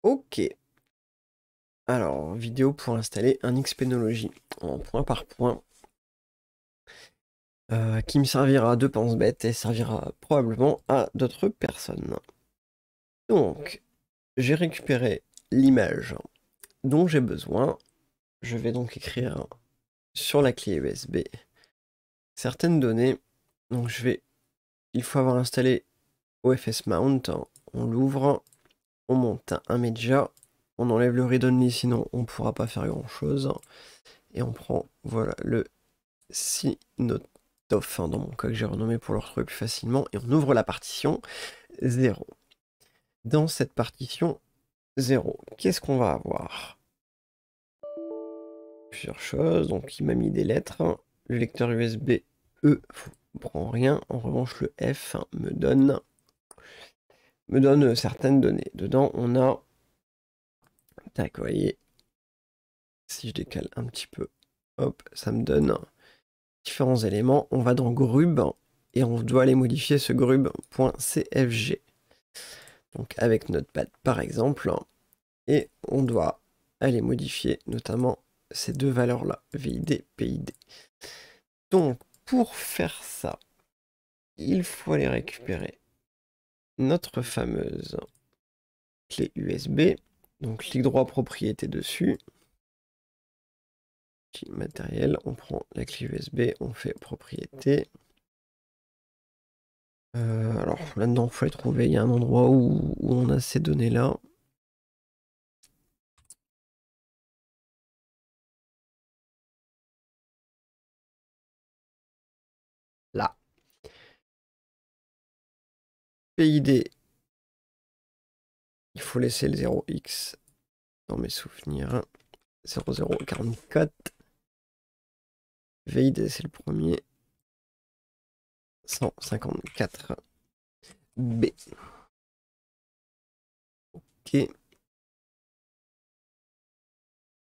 Ok, alors vidéo pour installer un Xpenology en point par point, qui me servira de pense-bête et servira probablement à d'autres personnes. Donc, j'ai récupéré l'image dont j'ai besoin. Je vais donc écrire sur la clé USB certaines données. Donc il faut avoir installé OFS Mount. On l'ouvre, on monte un media, on enlève le read-only, sinon on ne pourra pas faire grand chose. Et on prend, voilà, le Synotof, dans mon cas que j'ai renommé pour le retrouver plus facilement, et on ouvre la partition 0. Dans cette partition 0, qu'est-ce qu'on va avoir? Plusieurs choses, donc il m'a mis des lettres. Le lecteur USB E ne prend rien, en revanche le F me donne certaines données. Dedans on a, tac, vous voyez, si je décale un petit peu, hop, ça me donne différents éléments. On va dans grub et on doit aller modifier ce grub.cfg. Donc avec Notepad par exemple, et on doit aller modifier notamment ces deux valeurs-là, VID, PID. Donc pour faire ça, il faut aller récupérer notre fameuse clé USB. Donc clic droit propriété dessus. Matériel, on prend la clé USB, on fait propriété. Alors là-dedans, il faut les trouver. Il y a un endroit où on a ces données-là. Là. PID, il faut laisser le 0x dans mes souvenirs. 0044. VID, c'est le premier. 154. B. Ok.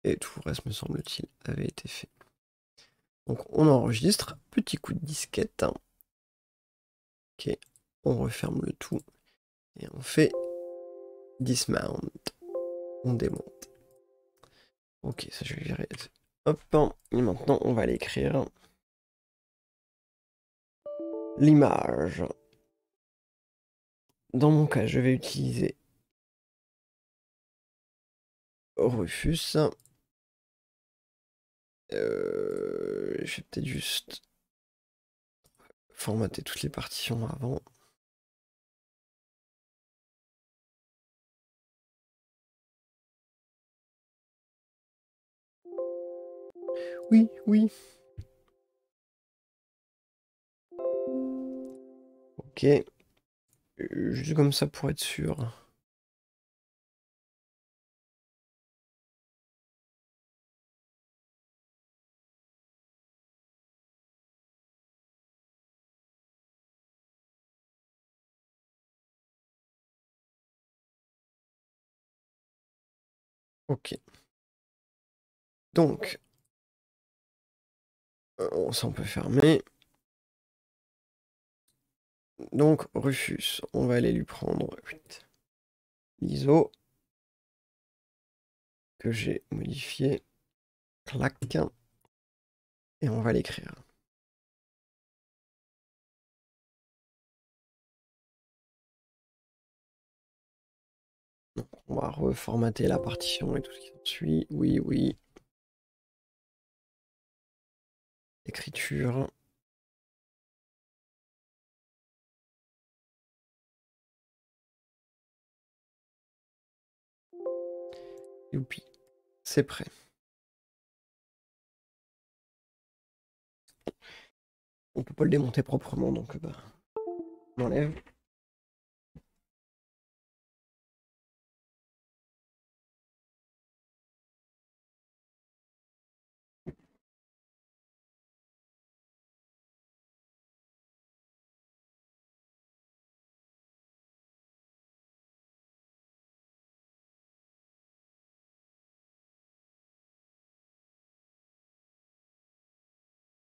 Et tout le reste, me semble-t-il, avait été fait. Donc on enregistre. Petit coup de disquette. Ok. On referme le tout. Et on fait dismount. On démonte. Ok, ça je vais virer. Hop. Et maintenant, on va l'écrire. L'image. Dans mon cas, je vais utiliser Rufus. Je vais peut-être juste formater toutes les partitions avant. Oui, oui. Ok. Juste comme ça pour être sûr. Ok. Donc, ça on peut fermer. Donc, Rufus, on va aller lui prendre l'ISO que j'ai modifié. Clac. Et on va l'écrire. On va reformater la partition et tout ce qui suit. Oui, oui. Écriture. Youpi. C'est prêt. On peut pas le démonter proprement, donc bah, on enlève.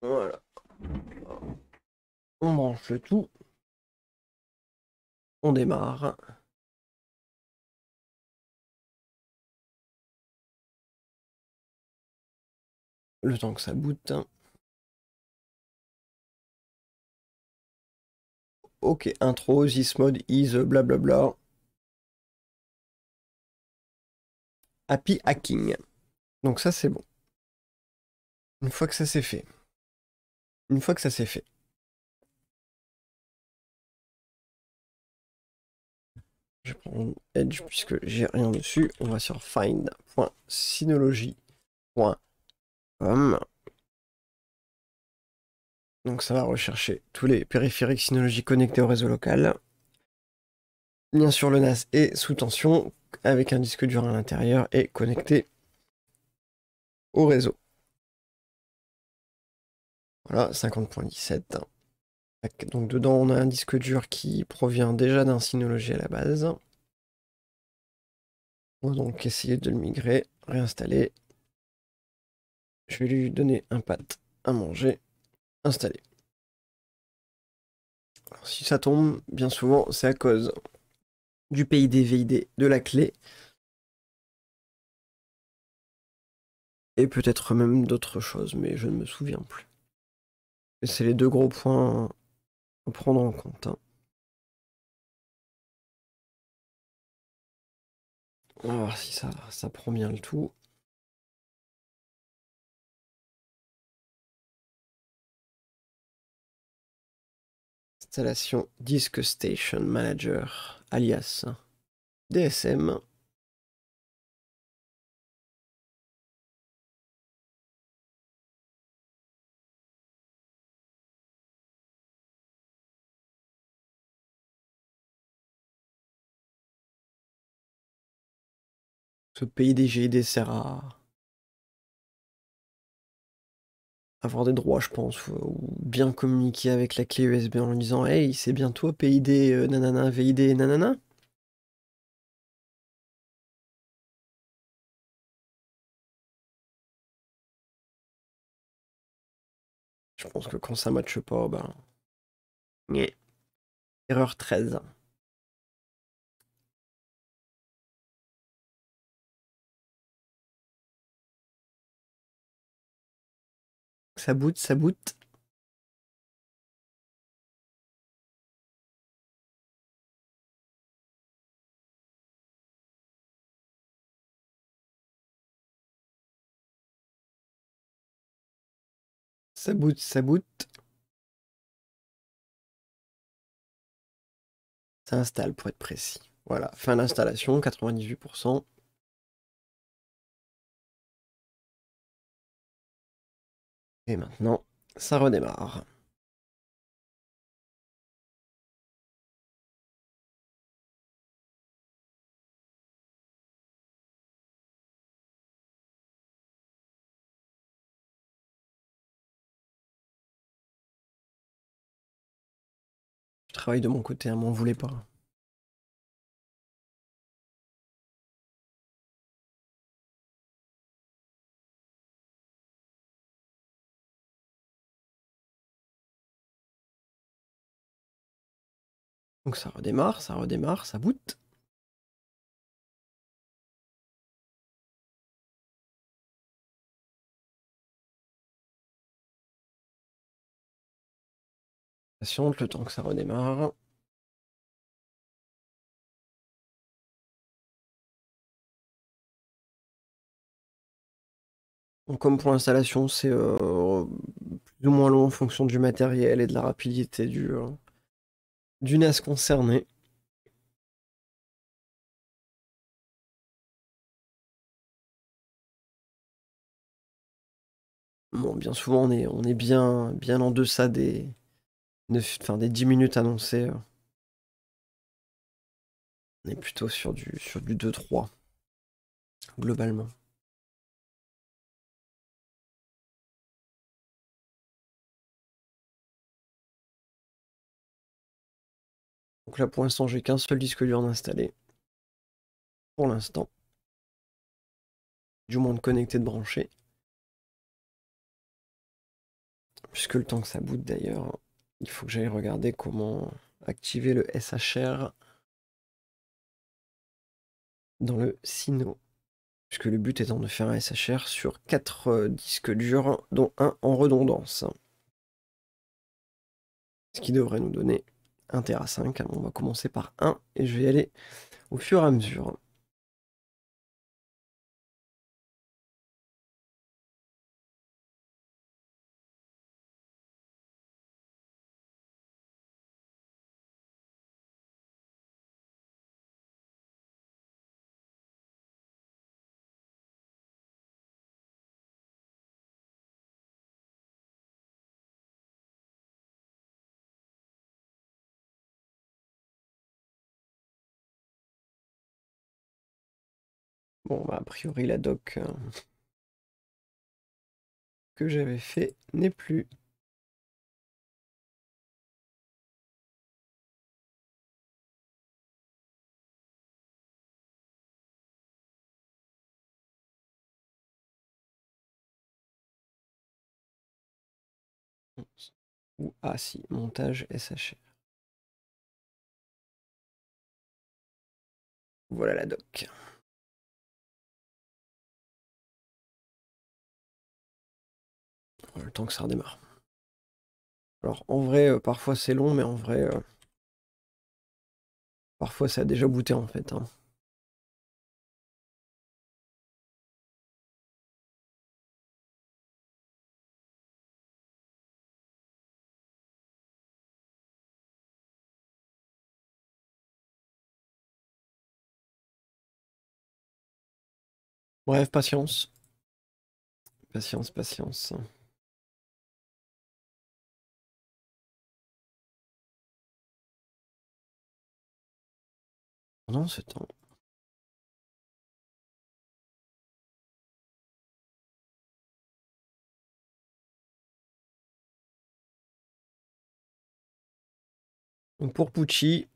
Voilà. On branche le tout. On démarre. le temps que ça boot. Ok, intro, this mode is blablabla. Happy hacking. Donc ça c'est bon. Une fois que ça c'est fait. Une fois que ça c'est fait. Je prends Edge puisque j'ai rien dessus. On va sur find.synology.com. Donc ça va rechercher tous les périphériques Synology connectés au réseau local. Bien sûr, le NAS est sous tension avec un disque dur à l'intérieur et connecté au réseau. Voilà, 50.17. Donc dedans, on a un disque dur qui provient déjà d'un Synology à la base. On va donc essayer de le migrer, réinstaller. Je vais lui donner un pat à manger, installer. Alors, si ça tombe, bien souvent, c'est à cause du PID VID de la clé. Et peut-être même d'autres choses, mais je ne me souviens plus. Et c'est les deux gros points à prendre en compte. On va voir si ça prend bien le tout. Installation Disk Station Manager, alias DSM. Ce PID-GID sert à avoir des droits, je pense, ou bien communiquer avec la clé USB en lui disant hey, c'est bien toi PID nanana, VID nanana. Je pense que quand ça matche pas, ben. Nyeh. Erreur 13. Ça boot, ça boot. Ça boot, ça boot. Ça installe pour être précis. Voilà, fin d'installation, 98%. Et maintenant, ça redémarre. Je travaille de mon côté, m'en voulez pas. Donc ça redémarre, ça boot. Patiente le temps que ça redémarre. Donc comme pour l'installation, c'est plus ou moins long en fonction du matériel et de la rapidité du NAS concerné. Bon, bien souvent, on est bien en deçà des 10 minutes annoncées. On est plutôt sur du 2-3, globalement. Donc là, pour l'instant, j'ai qu'un seul disque dur installé. Pour l'instant. Du moins de connecté, de branché. Puisque le temps que ça boot d'ailleurs, il faut que j'aille regarder comment activer le SHR dans le Sino. puisque le but étant de faire un SHR sur 4 disques durs, dont un en redondance. Ce qui devrait nous donner 1 Tera 5. On va commencer par 1 et je vais y aller au fur et à mesure. Bon, bah, a priori, la doc que j'avais fait n'est plus. Ah si, montage SHR. Voilà la doc. Le temps que ça redémarre. Alors en vrai, parfois c'est long, mais en vrai, parfois ça a déjà booté en fait, hein. Bref, patience. Patience, patience. Pendant ce temps. Donc pour Pucci,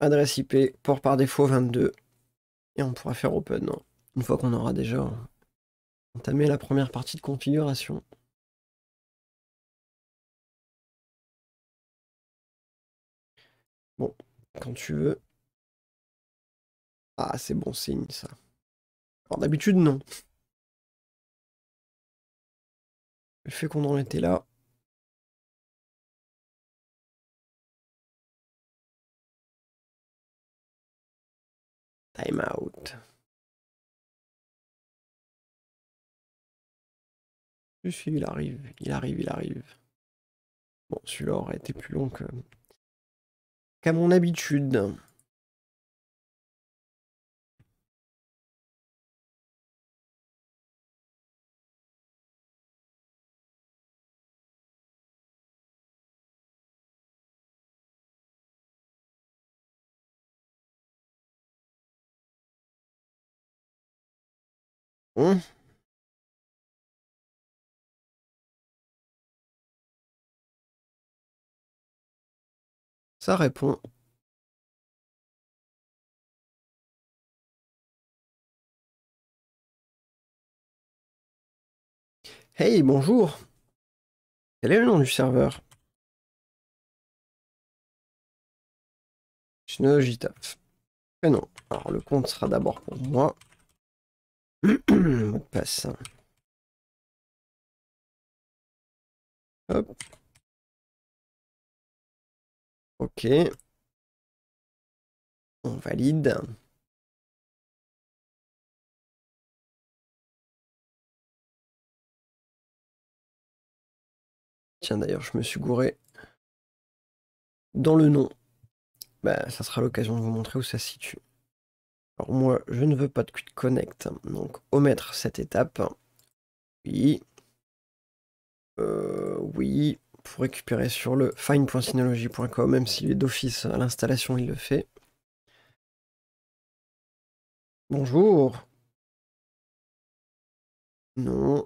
adresse IP, port par défaut 22. Et on pourra faire open, hein, une fois qu'on aura déjà entamé la première partie de configuration. Bon, quand tu veux. Ah, c'est bon signe ça. Alors d'habitude, non. Le fait qu'on en était là. Time out. Je suis, il arrive, il arrive, il arrive. Bon, celui-là aurait été plus long qu'à mon habitude. Hein? Ça répond. Hey, bonjour. Quel est le nom du serveur? Snogitaf. Mais non. Alors le compte sera d'abord pour moi. Mot de passe. Hop. Ok. On valide. Tiens, d'ailleurs, je me suis gouré dans le nom. Bah, ça sera l'occasion de vous montrer où ça se situe. Alors moi, je ne veux pas de quick connect, donc omettre cette étape. Oui. Oui. Pour récupérer sur le find.synology.com, même s'il est d'office à l'installation, il le fait. Bonjour. Non.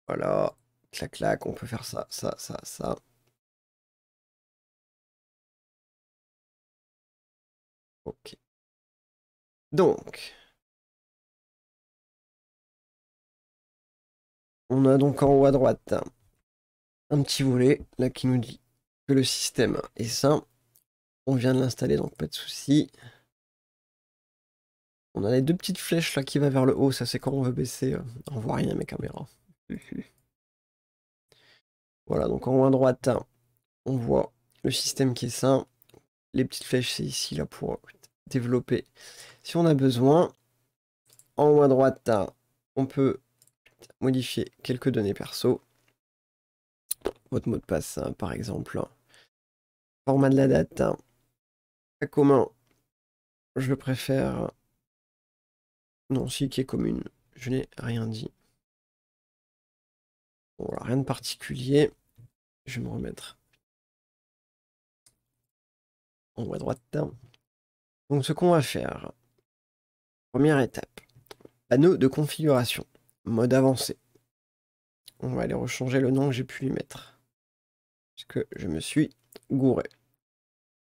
Voilà. Clac, clac, on peut faire ça, ça, ça, ça. Ok. Donc, on a donc en haut à droite un petit volet là qui nous dit que le système est sain. On vient de l'installer, donc pas de souci. On a les deux petites flèches là qui va vers le haut, ça c'est quand on veut baisser. On voit rien mes caméras. Voilà, donc en haut à droite, on voit le système qui est sain. Les petites flèches, c'est ici là pour développer. Si on a besoin, en haut à droite, on peut modifier quelques données perso. Votre mot de passe, par exemple. Format de la date. Pas commun. Je préfère. Non, si, qui est commune. Je n'ai rien dit. Bon, voilà, rien de particulier. Je vais me remettre en haut à droite. Donc, ce qu'on va faire. Première étape. Panneau de configuration. Mode avancé. On va aller rechanger le nom que j'ai pu lui mettre. Parce que je me suis gouré.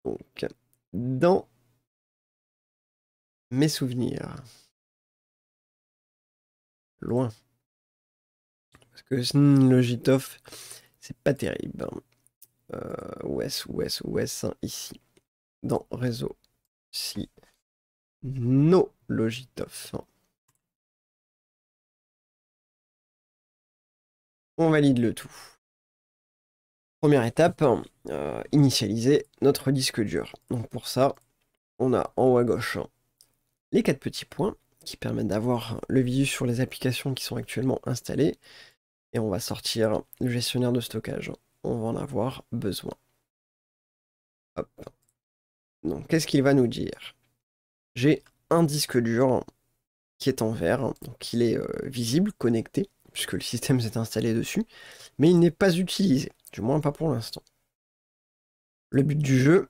Donc, dans mes souvenirs. Loin. Parce que Logitof, c'est pas terrible. OS, ici. Dans réseau. Si. No Logitof. On valide le tout. Première étape, initialiser notre disque dur. Donc pour ça, on a en haut à gauche les 4 petits points qui permettent d'avoir le visu sur les applications qui sont actuellement installées. Et on va sortir le gestionnaire de stockage. On va en avoir besoin. Hop. Donc qu'est-ce qu'il va nous dire? J'ai un disque dur qui est en vert, donc il est visible, connecté, puisque le système s'est installé dessus, mais il n'est pas utilisé, du moins pas pour l'instant. Le but du jeu,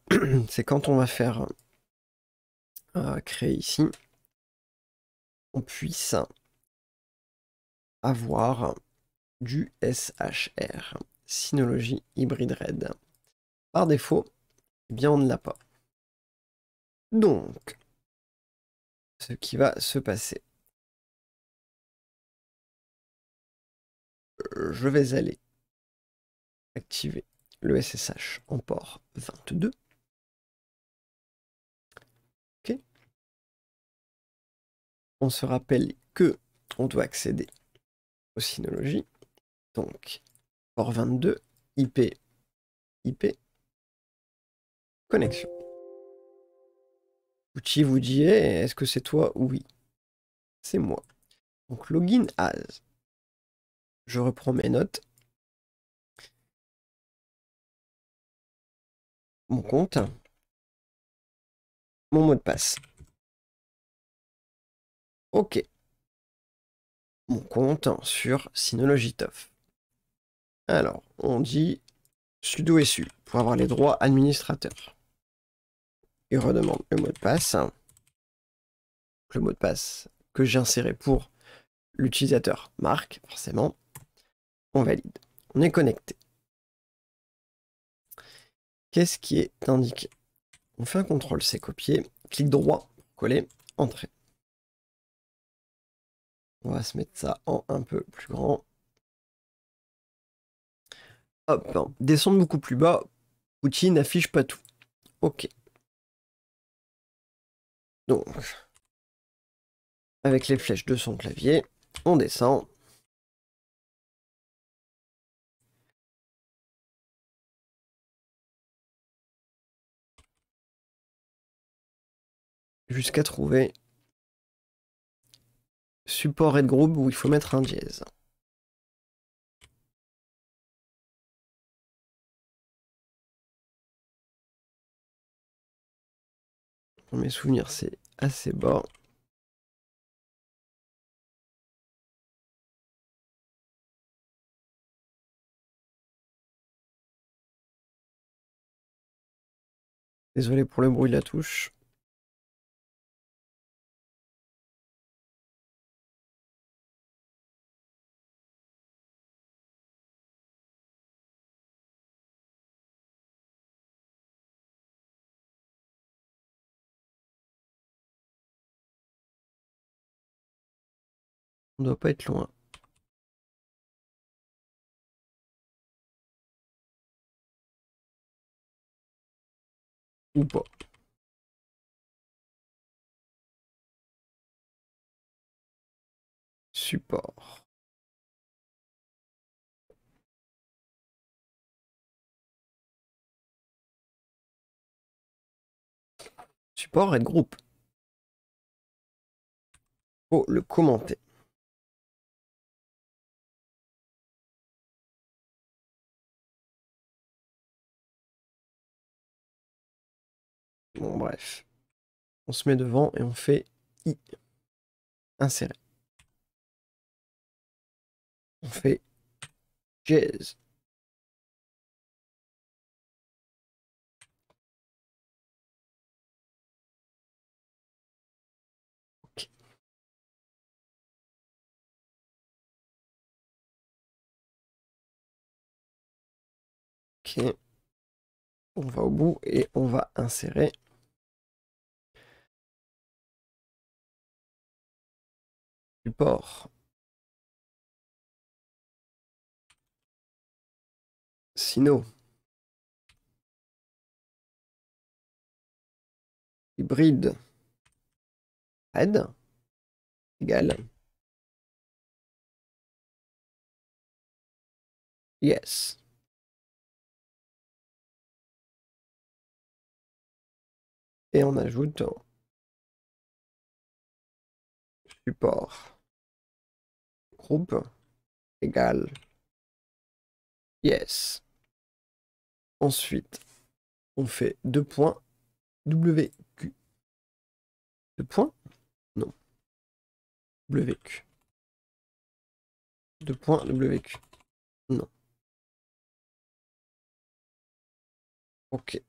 c'est quand on va faire créer ici, on puisse avoir du SHR, Synology Hybrid Red. Par défaut, eh bien on ne l'a pas. Donc, ce qui va se passer, je vais aller activer le SSH en port 22. Ok. On se rappelle que on doit accéder au Synology. Donc, port 22, IP, connexion. Outil vous dit, est-ce que c'est toi? Oui, c'est moi. Donc, login as. Je reprends mes notes. Mon compte. Mon mot de passe. OK. Mon compte sur Synology TOF. Alors, on dit sudo su pour avoir les droits administrateurs. Il redemande le mot de passe. Le mot de passe que j'ai inséré pour l'utilisateur Marc, forcément. On valide. On est connecté. Qu'est-ce qui est indiqué? On fait un CTRL-C copier, clic droit, coller, entrée. On va se mettre ça en un peu plus grand. Hop, descendre beaucoup plus bas. Outil n'affiche pas tout. OK. Donc, avec les flèches de son clavier, on descend. Jusqu'à trouver support et groupe où il faut mettre un dièse. Dans mes souvenirs, c'est assez bas. Désolé pour le bruit de la touche. On doit pas être loin. Ou pas. support. Support et groupe. Faut le commenter. Bon, bref. On se met devant et on fait I. Insérer. On fait jazz. Ok. Ok. On va au bout et on va insérer. Support. Sino. Hybride. Red. Égal. Yes. Et on ajoute support. Groupe. Égal. Yes. Ensuite, on fait 2 points WQ. 2 points? Non. WQ. 2 points WQ. Non. Ok.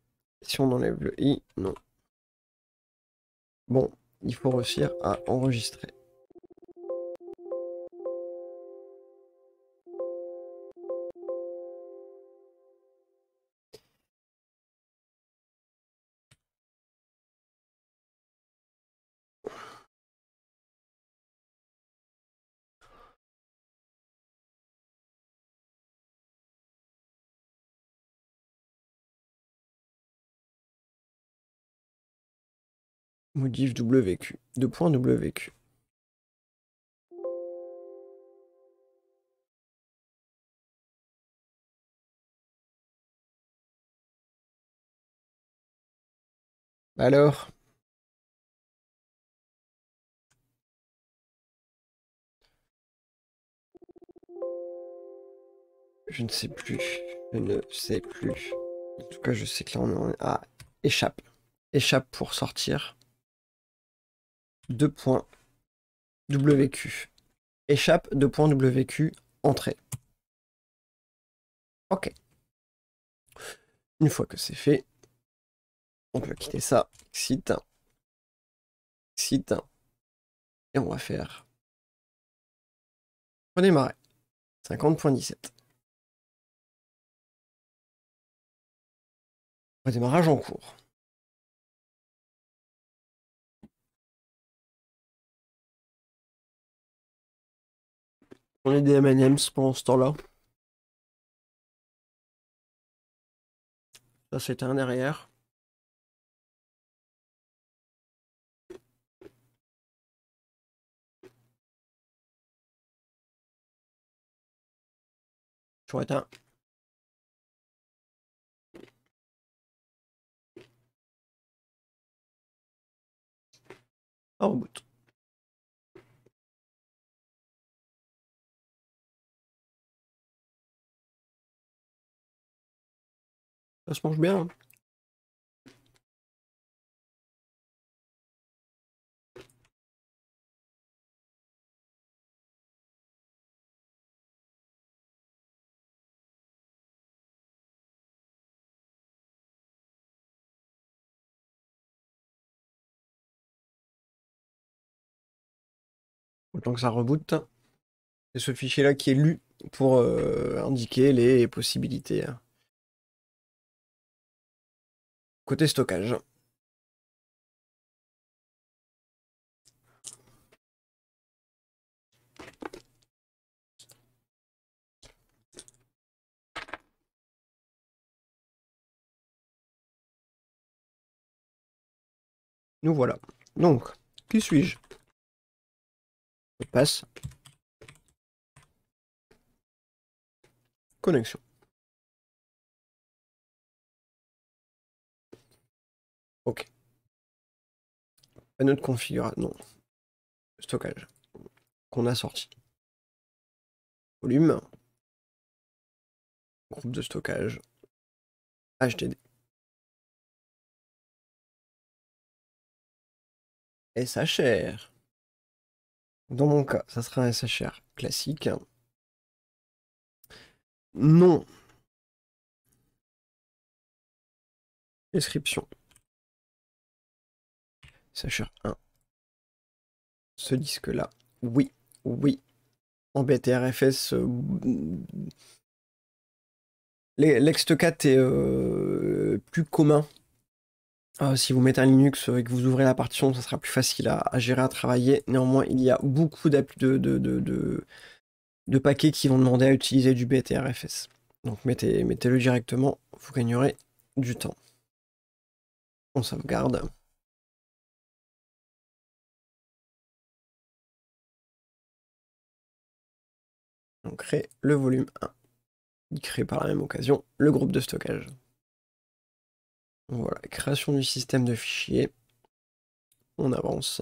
Si on enlève le I, non. Bon, il faut réussir à enregistrer. Modif WQ. 2 points WQ. Alors, je ne sais plus. Je ne sais plus. En tout cas, je sais que là, on est... Ah, échappe. Échappe pour sortir. 2 points WQ. Échappe, 2 points WQ. Entrée. Ok. Une fois que c'est fait, on peut quitter ça. Exit. Exit. Et on va faire redémarrer. 50.17. Redémarrage en cours. On est des M&M's pendant ce temps-là. Ça, c'était un derrière. Toujours éteint. En reboot. Ça se mange bien. Hein. Autant que ça reboot. C'est ce fichier-là qui est lu pour indiquer les possibilités. Hein. Côté stockage. Nous voilà. Donc, qui suis-je? Mot de passe. connexion. Ok. Panneau de configuration. Non. Stockage. Qu'on a sorti. Volume. Groupe de stockage. HDD. SHR. Dans mon cas, ça sera un SHR classique. Non. Description. SHR 1. Ce disque-là. Oui. Oui. En BTRFS, l'ex4 est plus commun. Si vous mettez un Linux et que vous ouvrez la partition, ça sera plus facile à gérer, à travailler. Néanmoins, il y a beaucoup de paquets qui vont demander à utiliser du BTRFS. Donc mettez-le directement, vous gagnerez du temps. On sauvegarde. On crée le volume 1. Il crée par la même occasion le groupe de stockage. Voilà, création du système de fichiers. On avance.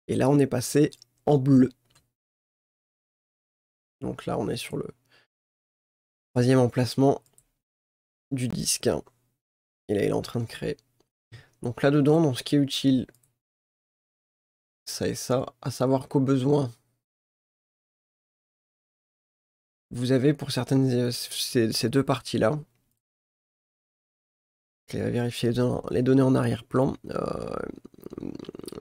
Et là, on est passé en bleu. Donc là, on est sur le 3e emplacement du disque. Et là, il est en train de créer. Donc là-dedans, dans ce qui est utile, ça et ça, à savoir qu'au besoin, vous avez pour certaines ces deux parties-là, je vais vérifier les données en arrière-plan,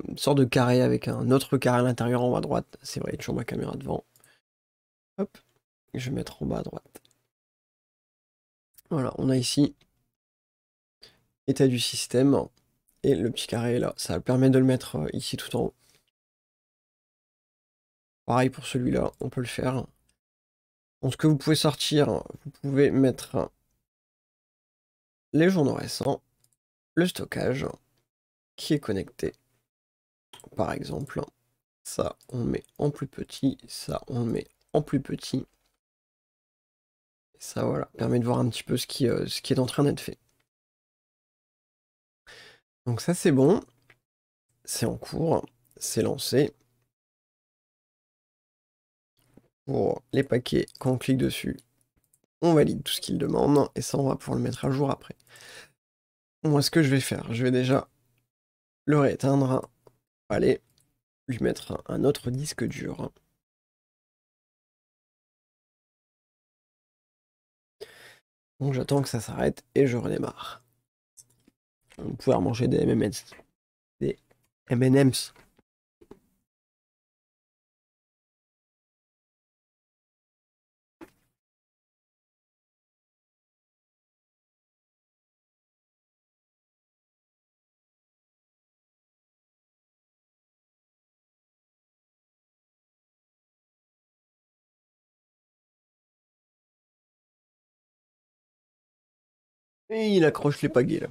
une sorte de carré avec un autre carré à l'intérieur en haut à droite. C'est vrai, toujours ma caméra devant. Hop, je vais mettre en bas à droite. Voilà, on a ici état du système et le petit carré est là. Ça permet de le mettre ici tout en haut. Pareil pour celui-là, on peut le faire. Donc ce que vous pouvez sortir, vous pouvez mettre les journaux récents, le stockage qui est connecté. Par exemple, ça on met en plus petit, ça on met en plus petit. Et ça voilà, permet de voir un petit peu ce qui est en train d'être fait. Donc ça c'est bon, c'est en cours, c'est lancé. Pour les paquets, quand on clique dessus, on valide tout ce qu'il demande, et ça on va pouvoir le mettre à jour après. Moi ce que je vais faire, je vais déjà le rééteindre, aller lui mettre un autre disque dur. Donc j'attends que ça s'arrête et je redémarre. On pouvoir manger des M&M's. Des M&M's. Et il accroche les pagaies là.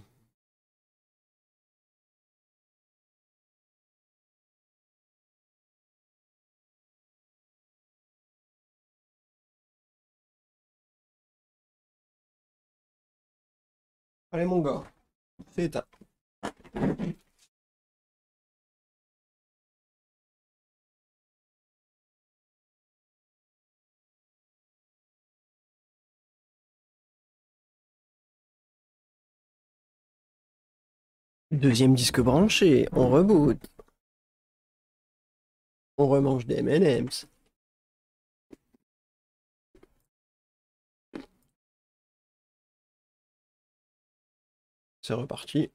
Allez mon gars, c'est éteint. Deuxième disque branché, on reboot. On remange des M&M's. C'est reparti.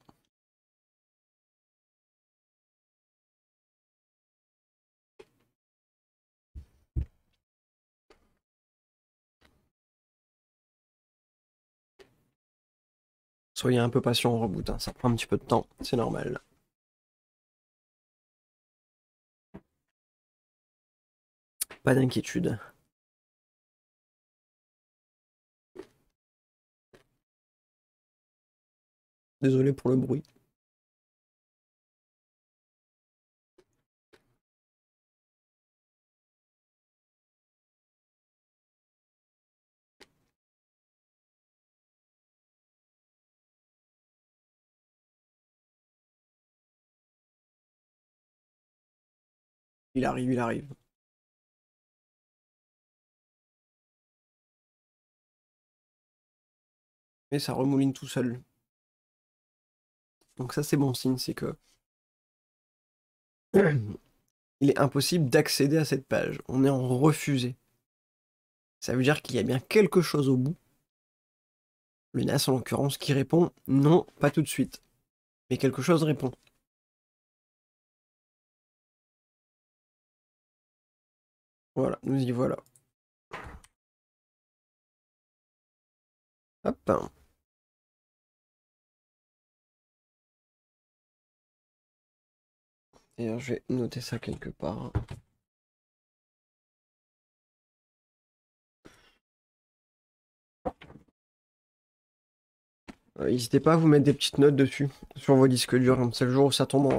Soyez un peu patient, on reboot, hein. Ça prend un petit peu de temps, c'est normal. Pas d'inquiétude. Désolé pour le bruit. Il arrive, il arrive. Et ça remouline tout seul. Donc ça c'est bon signe, c'est que il est impossible d'accéder à cette page. On est en refusé. Ça veut dire qu'il y a bien quelque chose au bout. Le NAS en l'occurrence qui répond non, pas tout de suite. Mais quelque chose répond. Voilà, nous y voilà. Hop. Et alors, je vais noter ça quelque part. N'hésitez pas à vous mettre des petites notes dessus, sur vos disques durs, comme c'est le jour où ça tombe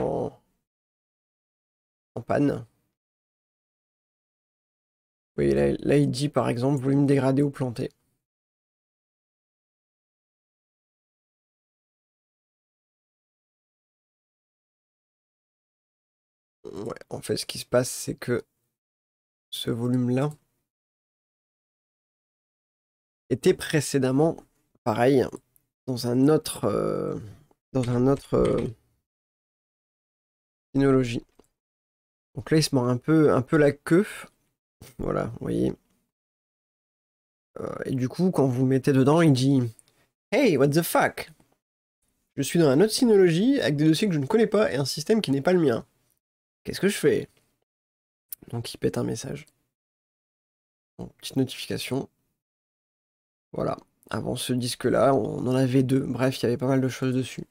en panne. Oui, là, il dit par exemple volume dégradé ou planté. Ouais, en fait, ce qui se passe, c'est que ce volume-là était précédemment, pareil, dans un autre, synologie. Donc là, il se mord un peu la queue. Voilà, vous voyez. Et du coup, quand vous mettez dedans, il dit Hey, what the fuck? Je suis dans un autre synologie avec des dossiers que je ne connais pas et un système qui n'est pas le mien. Qu'est-ce que je fais? Donc il pète un message. Bon, petite notification. Voilà. Avant ce disque-là, on en avait deux. Bref, il y avait pas mal de choses dessus.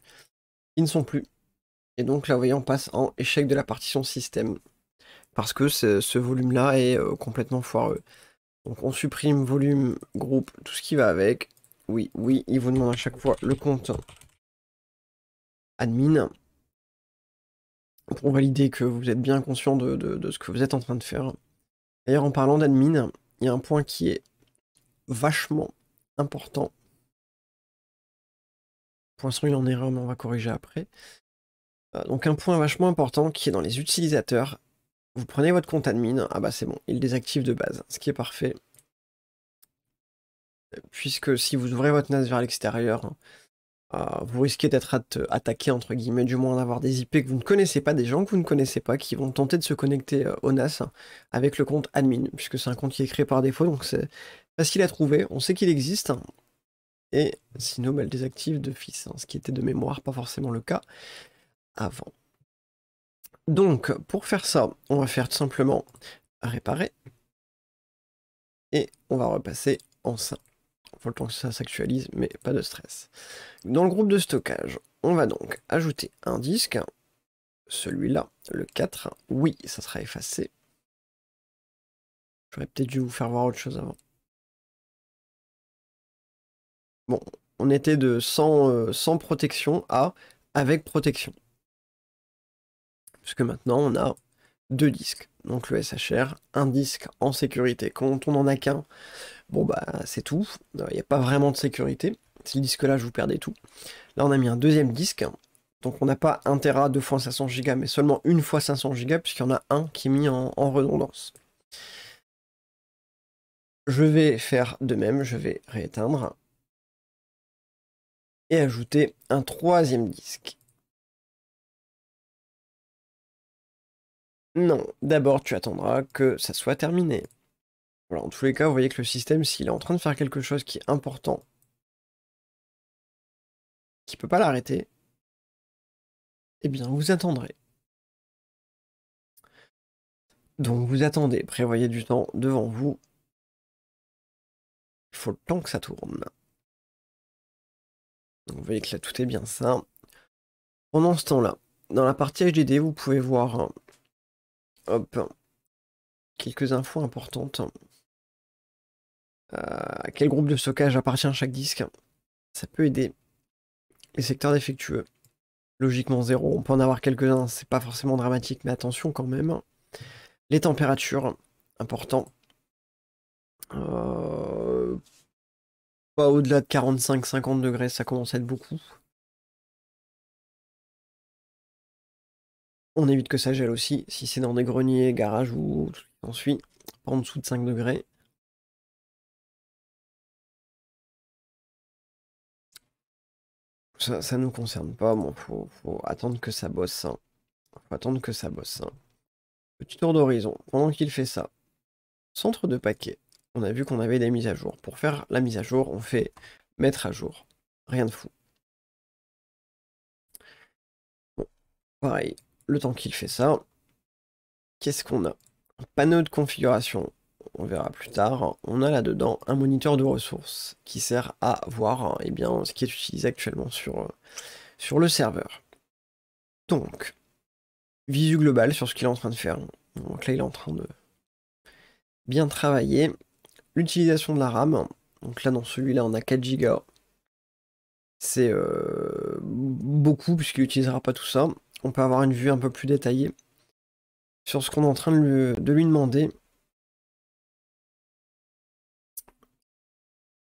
Ils ne sont plus. Et donc là, vous voyez, on passe en échec de la partition système. Parce que ce volume-là est complètement foireux. Donc on supprime volume, groupe, tout ce qui va avec. Oui, oui, il vous demande à chaque fois le compte admin pour valider que vous êtes bien conscient de ce que vous êtes en train de faire. D'ailleurs, en parlant d'admin, il y a un point qui est vachement important. Pour l'instant, il en est erreur, mais on va corriger après. Donc un point vachement important qui est dans les utilisateurs. Vous prenez votre compte admin, ah bah c'est bon, il désactive de base, ce qui est parfait. Puisque si vous ouvrez votre NAS vers l'extérieur, vous risquez d'être attaqué, entre guillemets, du moins d'avoir des IP que vous ne connaissez pas, des gens que vous ne connaissez pas, qui vont tenter de se connecter au NAS avec le compte admin, puisque c'est un compte qui est créé par défaut, donc c'est facile à trouver, on sait qu'il existe, et sinon, bah, elle désactive d'office, ce qui était de mémoire pas forcément le cas avant. Donc, pour faire ça, on va faire tout simplement réparer, et on va repasser en ça. Il faut le temps que ça s'actualise, mais pas de stress. Dans le groupe de stockage, on va donc ajouter un disque, celui-là, le 4. Oui, ça sera effacé. J'aurais peut-être dû vous faire voir autre chose avant. Bon, on était de sans protection à avec protection. Puisque maintenant, on a deux disques. Donc le SHR, un disque en sécurité. Quand on n'en a qu'un, bon bah c'est tout. Il n'y a pas vraiment de sécurité. Si le disque là, je vous perdais tout. Là, on a mis un deuxième disque. Donc on n'a pas 1 Tera 2 fois 500 Go, mais seulement 1 fois 500 Go, puisqu'il y en a un qui est mis en redondance. Je vais faire de même, je vais rééteindre. Et ajouter un troisième disque. Non, d'abord tu attendras que ça soit terminé. Voilà, en tous les cas, vous voyez que le système, s'il est en train de faire quelque chose qui est important, qui ne peut pas l'arrêter, eh bien vous attendrez. Donc vous attendez, prévoyez du temps devant vous. Il faut le temps que ça tourne. Donc vous voyez que là tout est bien ça. Pendant ce temps-là, dans la partie HDD, vous pouvez voir hop, quelques infos importantes. À quel groupe de stockage appartient chaque disque? Ça peut aider. Les secteurs défectueux. Logiquement 0. On peut en avoir quelques-uns, c'est pas forcément dramatique, mais attention quand même. Les températures, important. Pas au-delà de 45-50 degrés, ça commence à être beaucoup. On évite que ça gèle aussi, si c'est dans des greniers, garages ou tout ce qui s'ensuit, pas en dessous de 5 degrés. Ça nous concerne pas, bon, faut attendre que ça bosse, hein. Faut attendre que ça bosse, hein. Petit tour d'horizon, pendant qu'il fait ça. Centre de paquet, on a vu qu'on avait des mises à jour. Pour faire la mise à jour, on fait mettre à jour. Rien de fou. Bon, pareil, le temps qu'il fait ça, qu'est-ce qu'on a? Un panneau de configuration, on verra plus tard. On a là-dedans un moniteur de ressources qui sert à voir eh bien, ce qui est utilisé actuellement sur le serveur. Donc, visu global sur ce qu'il est en train de faire. Donc là, il est en train de bien travailler. L'utilisation de la RAM, donc là, dans celui-là, on a 4 Go. C'est beaucoup, puisqu'il n'utilisera pas tout ça. On peut avoir une vue un peu plus détaillée sur ce qu'on est en train de lui demander.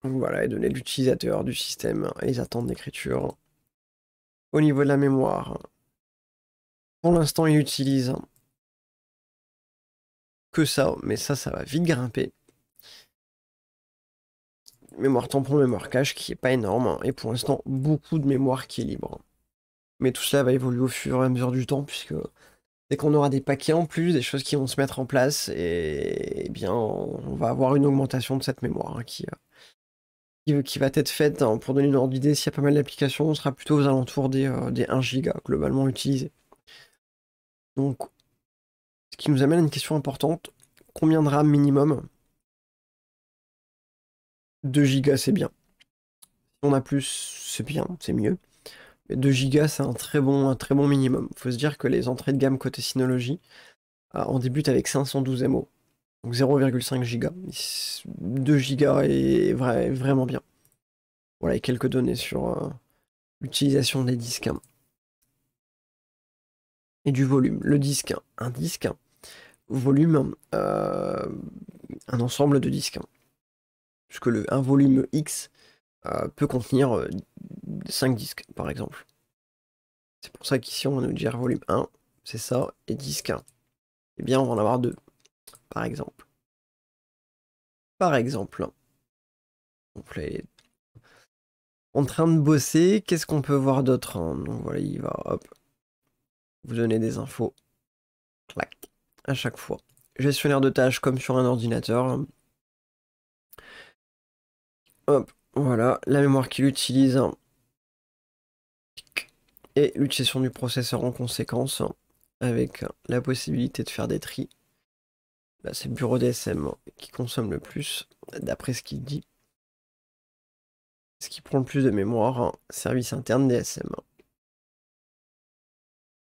Voilà, et donner l'utilisateur du système et les attentes d'écriture. Au niveau de la mémoire, pour l'instant, il utilise que ça, mais ça va vite grimper. Mémoire tampon, mémoire cache qui est pas énorme, et pour l'instant, beaucoup de mémoire qui est libre. Mais tout cela va évoluer au fur et à mesure du temps, puisque dès qu'on aura des paquets en plus, des choses qui vont se mettre en place, et, eh bien, on va avoir une augmentation de cette mémoire hein, qui va être faite. Hein, pour donner une ordre d'idée, s'il y a pas mal d'applications, on sera plutôt aux alentours des 1 giga globalement utilisés. Donc, ce qui nous amène à une question importante. Combien de RAM minimum? 2 gigas, c'est bien. Si on a plus, c'est bien, c'est mieux. Mais 2 gigas, c'est un très bon minimum. Il faut se dire que les entrées de gamme côté Synology, on débute avec 512 MO. Donc 0,5 giga. 2 gigas est vraiment bien. Voilà, et quelques données sur l'utilisation des disques hein, et du volume. Le disque, un disque, volume, un ensemble de disques. Puisque un volume X peut contenir 5 disques, par exemple. C'est pour ça qu'ici, on va nous dire volume 1, c'est ça, et disque 1. Eh bien, on va en avoir 2, par exemple. Par exemple. Donc là, il est en train de bosser. Qu'est-ce qu'on peut voir d'autre hein? Donc voilà, il va, hop, vous donner des infos. Clac, à chaque fois. Gestionnaire de tâches comme sur un ordinateur. Hop, voilà, la mémoire qu'il utilise. Et l'utilisation du processeur en conséquence, avec la possibilité de faire des tris. Là, c'est le bureau DSM qui consomme le plus, d'après ce qu'il dit. Ce qui prend le plus de mémoire, service interne DSM.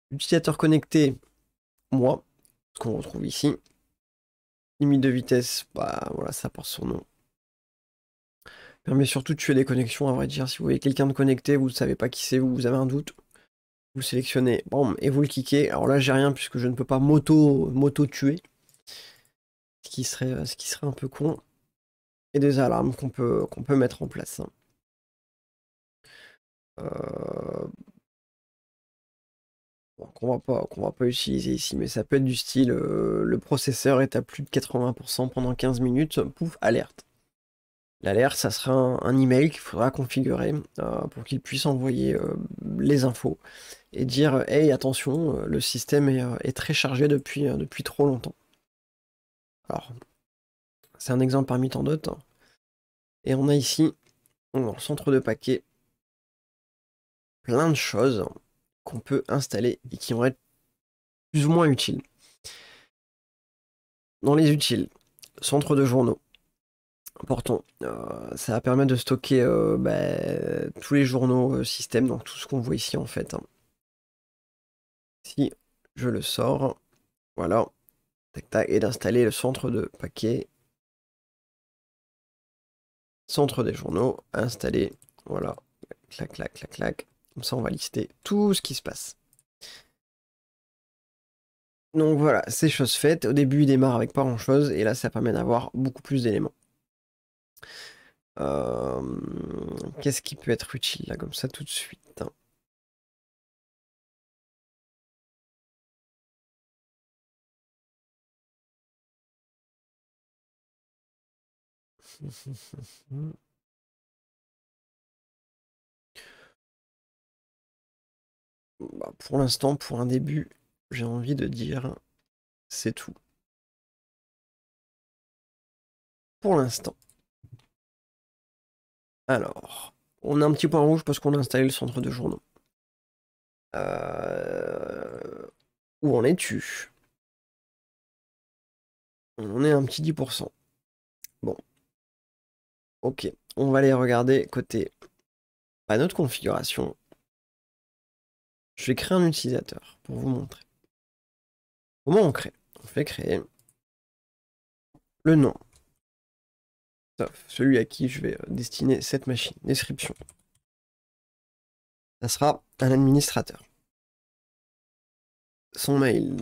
L'utilisateur connecté, moi, ce qu'on retrouve ici. Limite de vitesse, bah voilà, ça porte son nom. Permet surtout de tuer des connexions, à vrai dire. Si vous voyez quelqu'un de connecté, vous ne savez pas qui c'est, vous avez un doute, vous sélectionnez, bam, et vous le cliquez. Alors là, j'ai rien puisque je ne peux pas m'auto-tuer. Ce qui serait un peu con. Et des alarmes qu'on peut mettre en place. Hein. Bon, qu'on va pas utiliser ici, mais ça peut être du style le processeur est à plus de 80% pendant 15 minutes, pouf, alerte. L'alerte, ça sera un email qu'il faudra configurer pour qu'il puisse envoyer les infos et dire hey, attention, le système est très chargé depuis trop longtemps. Alors, c'est un exemple parmi tant d'autres. Et on a ici, dans le centre de paquet, plein de choses qu'on peut installer et qui vont être plus ou moins utiles. Dans les utiles, centre de journaux. Important. Ça va permettre de stocker tous les journaux système, donc tout ce qu'on voit ici en fait. Hein. Si je le sors, voilà, tac tac, et d'installer le centre de paquet, centre des journaux, installer, voilà, clac clac clac clac. Comme ça, on va lister tout ce qui se passe. Donc voilà, c'est chose faite. Au début, il démarre avec pas grand chose, et là, ça permet d'avoir beaucoup plus d'éléments. Qu'est-ce qui peut être utile là, comme ça, tout de suite? Bah, pour l'instant, pour un début, j'ai envie de dire c'est tout. Pour l'instant. Alors, on a un petit point rouge parce qu'on a installé le centre de journaux. Où en es-tu? On est un petit 10%. Bon. Ok. On va aller regarder côté notre configuration. Je vais créer un utilisateur pour vous montrer. Comment on crée? On fait créer le nom. Celui à qui je vais destiner cette machine. Description. Ça sera un administrateur. Son mail.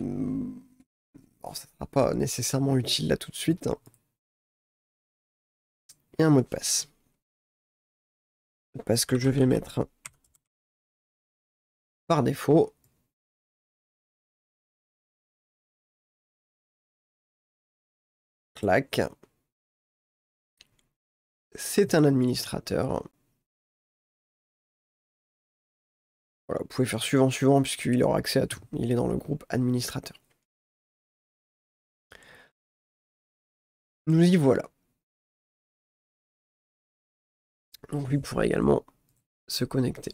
Bon, ça ne sera pas nécessairement utile là tout de suite. Hein. Et un mot de passe. Parce que je vais mettre par défaut. Clac. C'est un administrateur. Voilà, vous pouvez faire suivant, suivant, puisqu'il aura accès à tout. Il est dans le groupe administrateur. Nous y voilà. Donc lui pourra également se connecter.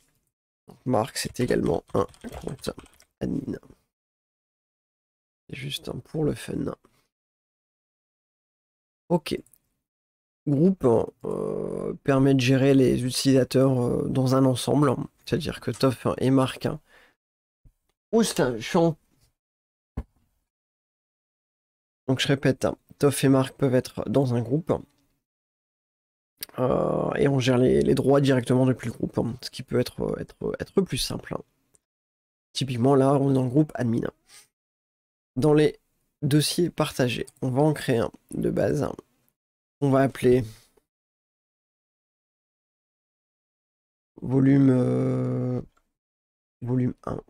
Donc Marc, c'est également un compte admin. C'est juste un pour le fun. Ok. Groupe permet de gérer les utilisateurs dans un ensemble. C'est-à-dire que Toff et Marc. Je suis en... Donc je répète, Toff et Marc peuvent être dans un groupe. Et on gère les droits directement depuis le groupe, hein, ce qui peut être plus simple. Hein. Typiquement, là, on est dans le groupe admin. Dans les dossiers partagés, on va en créer un de base. On va appeler volume 1,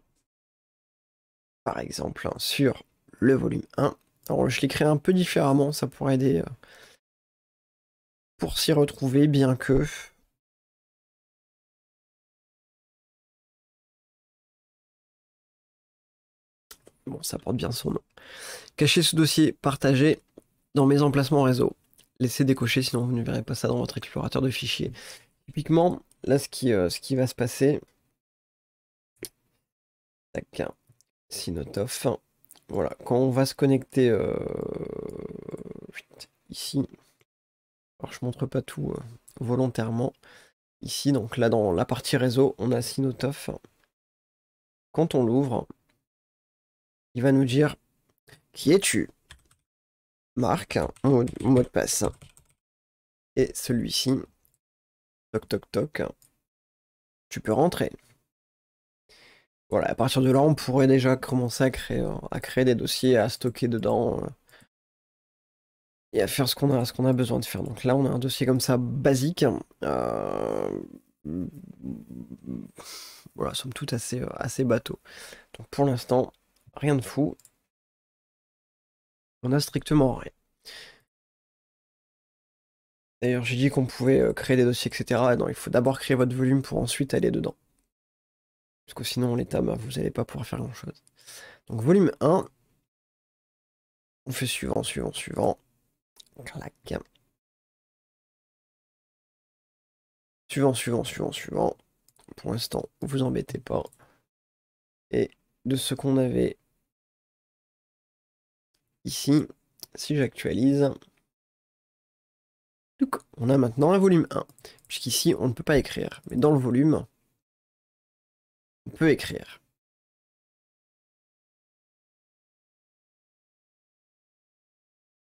par exemple, hein, sur le volume 1. Alors, je l'écris un peu différemment, ça pourrait aider pour s'y retrouver, bien que... Bon, ça porte bien son nom. Cacher ce dossier partagé dans mes emplacements réseau. Laissez décocher, sinon vous ne verrez pas ça dans votre explorateur de fichiers. Typiquement, là, ce qui va se passer... Tac, Sinotof. Voilà, quand on va se connecter ici, alors je montre pas tout volontairement, ici, donc là dans la partie réseau, on a Sinotof. Quand on l'ouvre, il va nous dire qui es-tu? Marc, mot de passe. Et celui-ci, toc toc toc, tu peux rentrer. Voilà, à partir de là, on pourrait déjà commencer à créer des dossiers, à stocker dedans. Et à faire ce qu'on a besoin de faire. Donc là, on a un dossier comme ça basique. Voilà, somme toute assez bateau. Donc pour l'instant, rien de fou. On a strictement rien. D'ailleurs, j'ai dit qu'on pouvait créer des dossiers, etc. Non, il faut d'abord créer votre volume pour ensuite aller dedans. Parce que sinon, l'état, vous n'allez pas pouvoir faire grand-chose. Donc volume 1. On fait suivant, suivant, suivant. Clac. Suivant, suivant, suivant, suivant. Pour l'instant, vous embêtez pas. Et de ce qu'on avait ici, si j'actualise, on a maintenant un volume 1. Puisqu'ici, on ne peut pas écrire. Mais dans le volume, on peut écrire.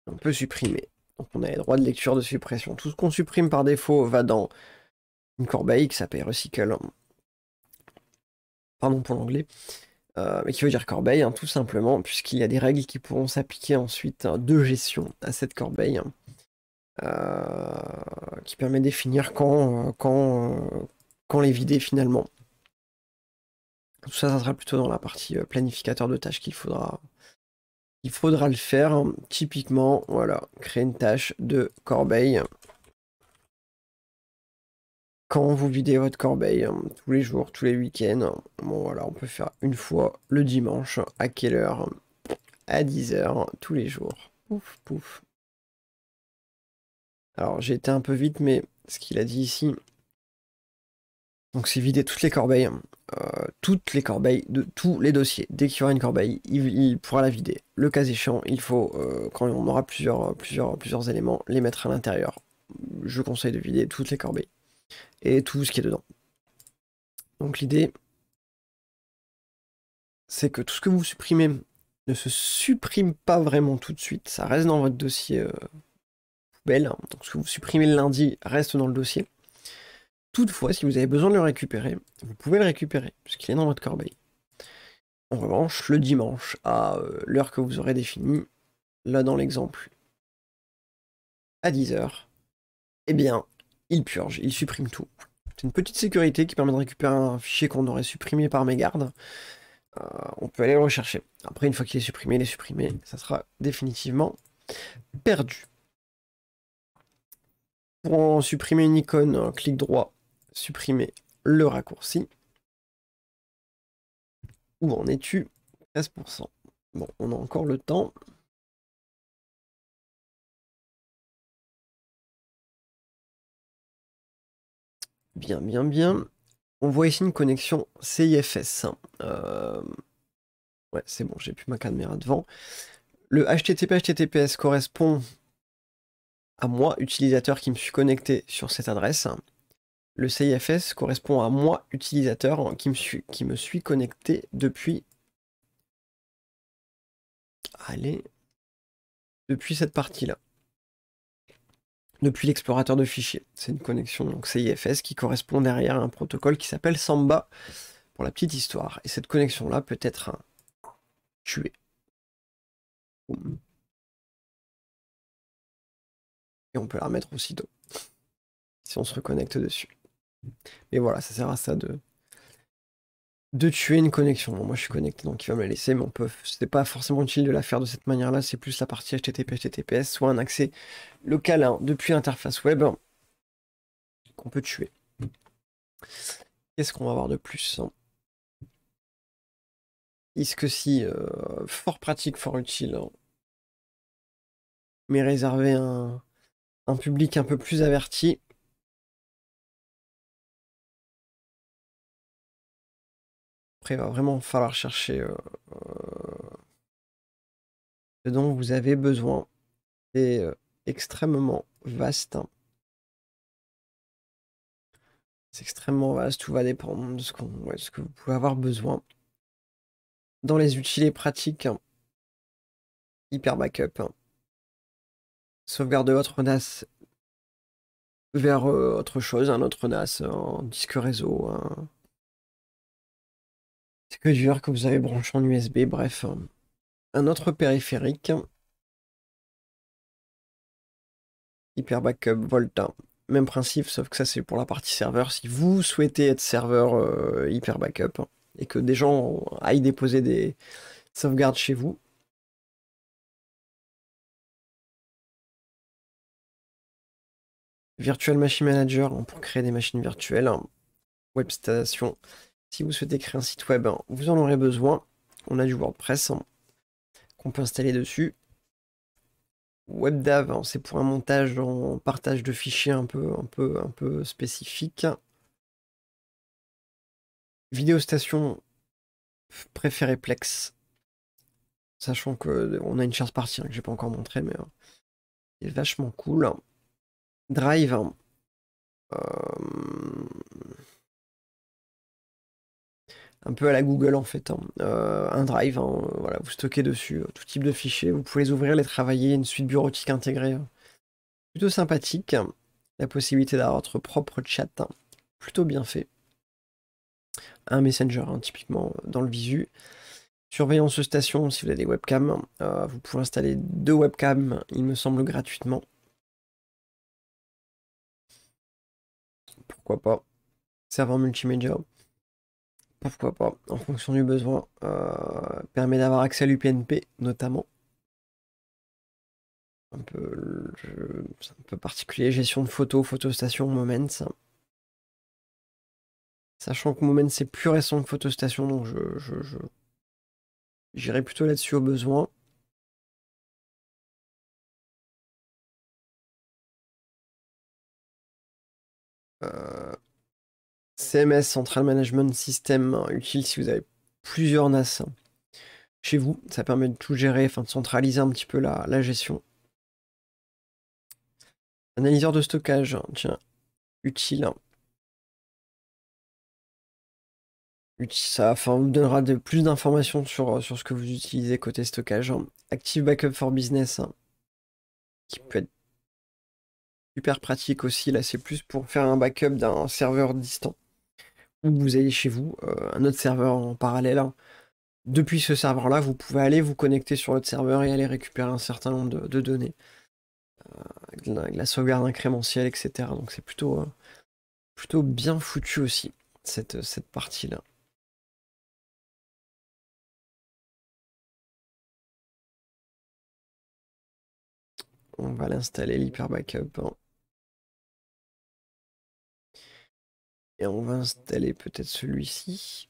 On peut supprimer. Donc on a les droits de lecture de suppression. Tout ce qu'on supprime par défaut va dans une corbeille qui s'appelle recycle. Pardon pour l'anglais. Mais qui veut dire corbeille, hein, tout simplement, puisqu'il y a des règles qui pourront s'appliquer ensuite de gestion à cette corbeille, qui permet de définir quand les vider finalement. Tout ça, ça sera plutôt dans la partie planificateur de tâches qu'il faudra le faire. Typiquement, voilà, créer une tâche de corbeille. quand vous videz votre corbeille, tous les jours, tous les week-ends, bon voilà, on peut faire une fois le dimanche. À quelle heure? À 10 h tous les jours. Pouf, pouf. Alors j'ai été un peu vite, mais ce qu'il a dit ici, donc c'est vider toutes les corbeilles de tous les dossiers. Dès qu'il y aura une corbeille, il pourra la vider. Le cas échéant, il faut, quand on aura plusieurs éléments, les mettre à l'intérieur. Je conseille de vider toutes les corbeilles et tout ce qui est dedans. Donc l'idée, c'est que tout ce que vous supprimez ne se supprime pas vraiment tout de suite. Ça reste dans votre dossier poubelle. Donc ce que vous supprimez le lundi reste dans le dossier. Toutefois, si vous avez besoin de le récupérer, vous pouvez le récupérer, puisqu'il est dans votre corbeille. En revanche, le dimanche, à l'heure que vous aurez définie, là dans l'exemple, à 10 h, eh bien, il purge, il supprime tout. C'est une petite sécurité qui permet de récupérer un fichier qu'on aurait supprimé par mégarde. On peut aller le rechercher. Après, une fois qu'il est supprimé, il est supprimé. Ça sera définitivement perdu. Pour en supprimer une icône, clic droit, supprimer le raccourci. Où en es-tu? 13%. Bon, on a encore le temps. Bien, bien, bien. On voit ici une connexion CIFS. Ouais, c'est bon, j'ai plus ma caméra devant. Le HTTP/HTTPS correspond à moi, utilisateur qui me suis connecté sur cette adresse. Le CIFS correspond à moi, utilisateur qui me suis connecté depuis... Allez. Depuis cette partie-là. Depuis l'explorateur de fichiers. C'est une connexion donc CIFS qui correspond derrière à un protocole qui s'appelle Samba, pour la petite histoire. Et cette connexion-là peut être tuée. Et on peut la remettre aussitôt, si on se reconnecte dessus. Mais voilà, ça sert à ça de tuer une connexion. Bon, moi je suis connecté, donc il va me la laisser, mais c'est pas forcément utile de la faire de cette manière-là, c'est plus la partie HTTP, HTTPS, soit un accès local depuis l'interface web qu'on peut tuer. Qu'est-ce qu'on va avoir de plus? Est-ce que si, fort pratique, fort utile, mais réservé à un public un peu plus averti. Après, il va vraiment falloir chercher ce dont vous avez besoin. C'est extrêmement vaste. C'est extrêmement vaste, tout va dépendre de ce que vous pouvez avoir besoin. Dans les utiles pratiques, hyper backup. Sauvegarde votre NAS vers autre chose, un autre NAS, un disque réseau, un disque dur que vous avez branché en USB, bref. Un autre périphérique. Hyper backup, Volta. Même principe, sauf que ça c'est pour la partie serveur. Si vous souhaitez être serveur hyper backup et que des gens aillent déposer des sauvegardes chez vous, Virtual Machine Manager pour créer des machines virtuelles, WebStation. Si vous souhaitez créer un site web, vous en aurez besoin. On a du WordPress qu'on peut installer dessus. WebDAV, c'est pour un montage en partage de fichiers un peu spécifique. Vidéostation préférée Plex. Sachant qu'on a une charge partie que j'ai pas encore montré, mais c'est vachement cool. Drive. Un peu à la Google en fait. Un drive, voilà, vous stockez dessus tout type de fichiers. Vous pouvez les ouvrir, les travailler, une suite bureautique intégrée. Plutôt sympathique. La possibilité d'avoir votre propre chat. Plutôt bien fait. Un Messenger, typiquement dans le visu. Surveillance station, si vous avez des webcams. Vous pouvez installer 2 webcams, il me semble, gratuitement. Pourquoi pas. Serveur multimédia. Pourquoi pas, en fonction du besoin. Permet d'avoir accès à l'UPnP, notamment. C'est un peu particulier. Gestion de photos, photostation, Moments. Sachant que Moment c'est plus récent que Photostation, donc j'irai plutôt là-dessus au besoin. CMS, Central Management System, utile si vous avez plusieurs NAS chez vous. Ça permet de tout gérer, enfin de centraliser un petit peu la gestion. Analyseur de stockage, tiens, utile. Ça enfin, vous donnera plus d'informations sur ce que vous utilisez côté stockage. Active Backup for Business, qui peut être super pratique aussi. Là, c'est plus pour faire un backup d'un serveur distant. Ou vous avez chez vous un autre serveur en parallèle. Depuis ce serveur-là, vous pouvez aller vous connecter sur l'autre serveur et aller récupérer un certain nombre de données. Avec la sauvegarde incrémentielle, etc. Donc c'est plutôt bien foutu aussi, cette partie-là. On va l'installer, l'hyper backup. Et on va installer peut-être celui-ci.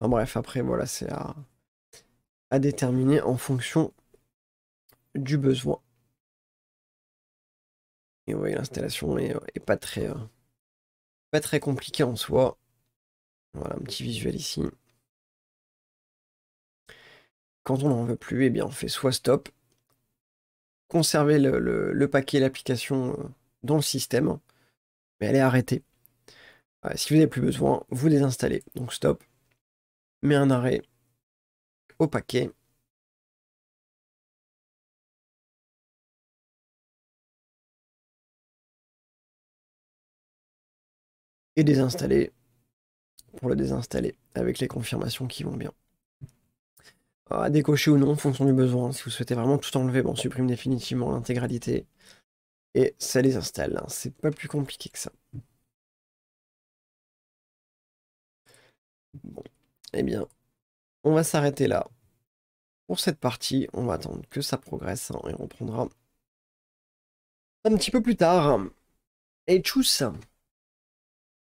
Enfin, bref, après, voilà, c'est à déterminer en fonction du besoin. Et ouais, l'installation est pas très compliquée en soi. Voilà, un petit visuel ici. Quand on n'en veut plus, eh bien, on fait soit stop, conserver le paquet, l'application dans le système, mais elle est arrêtée. Si vous n'avez plus besoin, vous désinstallez. Donc stop, met un arrêt au paquet. Et désinstaller pour le désinstaller avec les confirmations qui vont bien. À décocher ou non en fonction du besoin. Si vous souhaitez vraiment tout enlever, bon, on supprime définitivement l'intégralité et ça les installe. C'est pas plus compliqué que ça. Bon, eh bien, on va s'arrêter là. Pour cette partie, on va attendre que ça progresse et on reprendra un petit peu plus tard. Et tchuss!